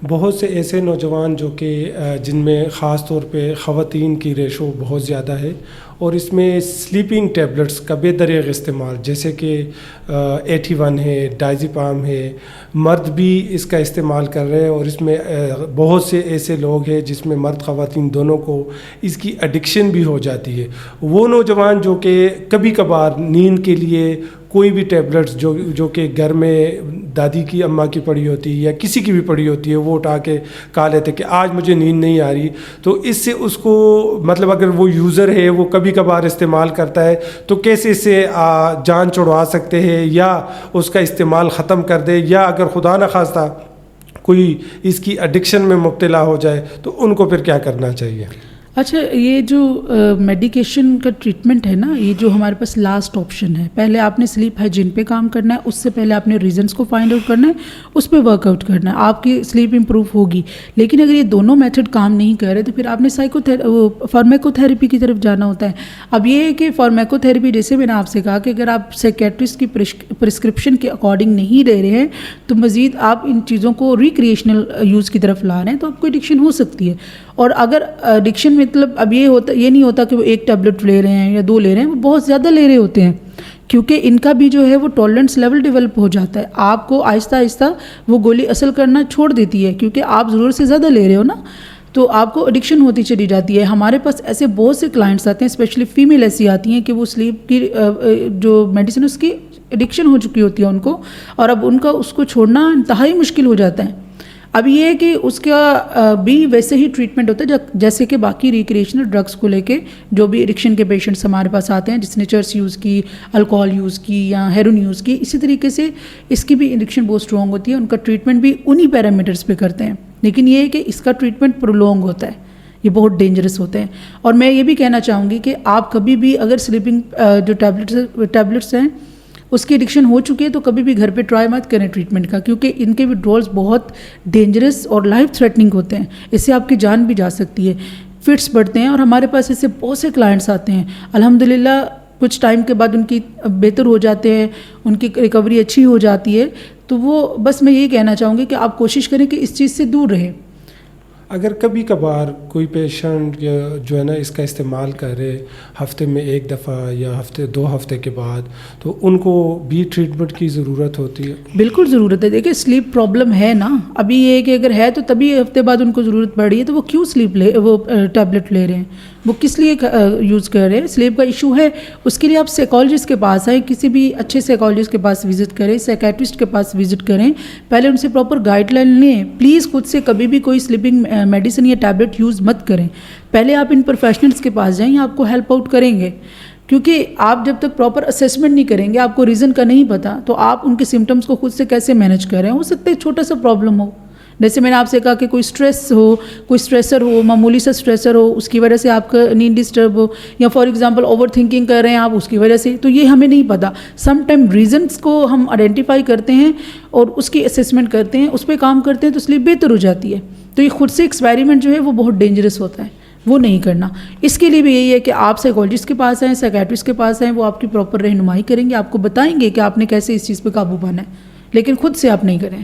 بہت سے ایسے نوجوان جو کہ جن میں خاص طور پہ خواتین کی ریشو بہت زیادہ ہے، اور اس میں سلیپنگ ٹیبلٹس کا بے دریغ استعمال، جیسے کہ 81 ہے، ڈائزیپام ہے، مرد بھی اس کا استعمال کر رہے ہیں، اور اس میں بہت سے ایسے لوگ ہیں جس میں مرد خواتین دونوں کو اس کی ایڈکشن بھی ہو جاتی ہے۔ وہ نوجوان جو کہ کبھی کبھار نیند کے لیے کوئی بھی ٹیبلٹس جو کہ گھر میں دادی کی اماں کی پڑی ہوتی ہے یا کسی کی بھی پڑی ہوتی ہے، وہ اٹھا کے کہا لیتے کہ آج مجھے نیند نہیں آ رہی، تو اس سے اس کو مطلب اگر وہ یوزر ہے، وہ کبھی کبھار استعمال کرتا ہے، تو کیسے اس سے جان چھڑوا سکتے ہیں یا اس کا استعمال ختم کر دے، یا اگر خدا نخواستہ کوئی اس کی ایڈکشن میں مبتلا ہو جائے تو ان کو پھر کیا کرنا چاہیے؟ اچھا، یہ جو میڈیکیشن کا ٹریٹمنٹ ہے نا، یہ جو ہمارے پاس لاسٹ آپشن ہے۔ پہلے آپ نے سلیپ ہائیجین پہ کام کرنا ہے، اس سے پہلے آپ نے ریزنس کو فائنڈ آؤٹ کرنا ہے، اس پہ ورک آؤٹ کرنا ہے، آپ کی سلیپ امپروو ہوگی۔ لیکن اگر یہ دونوں میتھڈ کام نہیں کر رہے تو پھر آپ نے فارمیکو تھیراپی کی طرف جانا ہوتا ہے۔ اب یہ ہے کہ فارمیکو تھیراپی، جیسے میں نے آپ سے کہا کہ اگر آپ سائیکیٹرسٹ کی پرسکرپشن کے اکارڈنگ نہیں لے رہے ہیں تو مزید آپ ان چیزوں کو ریکریشنل یوز کی طرف لا رہے ہیں، تو آپ کو ایڈکشن ہو سکتی ہے۔ اور اگر ایڈکشن مطلب اب یہ نہیں ہوتا کہ وہ ایک ٹیبلٹ لے رہے ہیں یا 2 لے رہے ہیں، وہ بہت زیادہ لے رہے ہوتے ہیں، کیونکہ ان کا بھی جو ہے وہ ٹالرنس لیول ڈیولپ ہو جاتا ہے۔ آپ کو آہستہ آہستہ وہ گولی اثر کرنا چھوڑ دیتی ہے، کیونکہ آپ ضرورت سے زیادہ لے رہے ہو نا، تو آپ کو ایڈکشن ہوتی چلی جاتی ہے۔ ہمارے پاس ایسے بہت سے کلائنٹس آتے ہیں، اسپیشلی فیمیل ایسی آتی ہیں کہ وہ سلیپ کی جو میڈیسن اس کی ایڈکشن ہو چکی ہوتی ہے ان کو، اور اب ان کا اس کو چھوڑنا انتہائی مشکل ہو جاتا ہے۔ اب یہ ہے کہ اس کا بھی ویسے ہی ٹریٹمنٹ ہوتا ہے جیسے کہ باقی ریکریشنل ڈرگس کو لے کے جو بھی ایڈکشن کے پیشنٹس ہمارے پاس آتے ہیں، جس نے چرس یوز کی، الکوہول یوز کی یا ہیروئن یوز کی، اسی طریقے سے اس کی بھی ایڈکشن بہت اسٹرانگ ہوتی ہے۔ ان کا ٹریٹمنٹ بھی انہی پیرامیٹرز پہ کرتے ہیں، لیکن یہ ہے کہ اس کا ٹریٹمنٹ پرولونگ ہوتا ہے، یہ بہت ڈینجرس ہوتے ہیں۔ اور میں یہ بھی کہنا چاہوں گی کہ آپ کبھی بھی اگر سلیپنگ جو ٹیبلٹس ہیں اس کی ایڈکشن ہو چکی ہے تو کبھی بھی گھر پہ ٹرائی مت کریں ٹریٹمنٹ کا، کیونکہ ان کے وڈرولز بہت ڈینجرس اور لائف تھریٹننگ ہوتے ہیں، اس سے آپ کی جان بھی جا سکتی ہے، فٹس بڑھتے ہیں۔ اور ہمارے پاس ایسے بہت سے کلائنٹس آتے ہیں، الحمدللہ کچھ ٹائم کے بعد ان کی بہتر ہو جاتے ہیں، ان کی ریکوری اچھی ہو جاتی ہے۔ تو وہ بس میں یہی کہنا چاہوں گی کہ آپ کوشش کریں کہ اس چیز سے دور رہیں۔ اگر کبھی کبھار کوئی پیشنٹ جو ہے نا اس کا استعمال کرے ہفتے میں 1 دفعہ یا 2 ہفتے کے بعد، تو ان کو بھی ٹریٹمنٹ کی ضرورت ہوتی ہے؟ بالکل ضرورت ہے۔ دیکھیں سلیپ پرابلم ہے نا، ابھی یہ کہ اگر ہے تو تبھی ہفتے بعد ان کو ضرورت پڑ رہی ہے، تو وہ کیوں وہ ٹیبلٹ لے رہے ہیں، وہ کس لیے یوز کر رہے ہیں؟ سلیپ کا ایشو ہے، اس کے لیے آپ سائیکالوجسٹ کے پاس آئیں، کسی بھی اچھے سائیکالوجسٹ کے پاس وزٹ کریں، سائیکیٹرسٹ کے پاس وزٹ کریں، پہلے ان سے پراپر گائیڈ لائن لیں۔ پلیز خود سے کبھی بھی کوئی سلیپنگ میڈیسن یا ٹیبلٹ یوز مت کریں، پہلے آپ ان پروفیشنلس کے پاس جائیں، آپ کو ہیلپ آؤٹ کریں گے، کیونکہ آپ جب تک پراپر اسیسمنٹ نہیں کریں گے، آپ کو ریزن کا نہیں پتا، تو آپ ان کے سمٹمس کو خود سے کیسے مینیج کر رہے ہیں؟ ہو سکتا ہے چھوٹا سا پرابلم ہو، جیسے میں نے آپ سے کہا کہ کوئی اسٹریس ہو، کوئی اسٹریسر ہو، معمولی سا اسٹریسر ہو، اس کی وجہ سے آپ کا نیند ڈسٹرب ہو، یا فار ایگزامپل اوور تھنکنگ کر رہے ہیں آپ اس کی وجہ سے، تو یہ ہمیں نہیں پتا۔ سم ٹائم ریزنس کو ہم آئیڈینٹیفائی کرتے ہیں اور اس کی اسیسمنٹ کرتے ہیں، اس پہ کام کرتے ہیں، تو سلیپ بہتر ہو جاتی ہے۔ تو یہ خود سے ایکسپیریمنٹ جو ہے وہ بہت ڈینجرس ہوتا ہے، وہ نہیں کرنا۔ اس کے لیے بھی یہی ہے کہ آپ سائیکالوجسٹ کے پاس آئیں، سائیکیٹرسٹ کے پاس آئیں، وہ آپ کی پراپر رہنمائی کریں گے، آپ کو بتائیں گے کہ آپ نے کیسے اس چیز پہ قابو پانا ہے، لیکن خود سے آپ نہیں کریں۔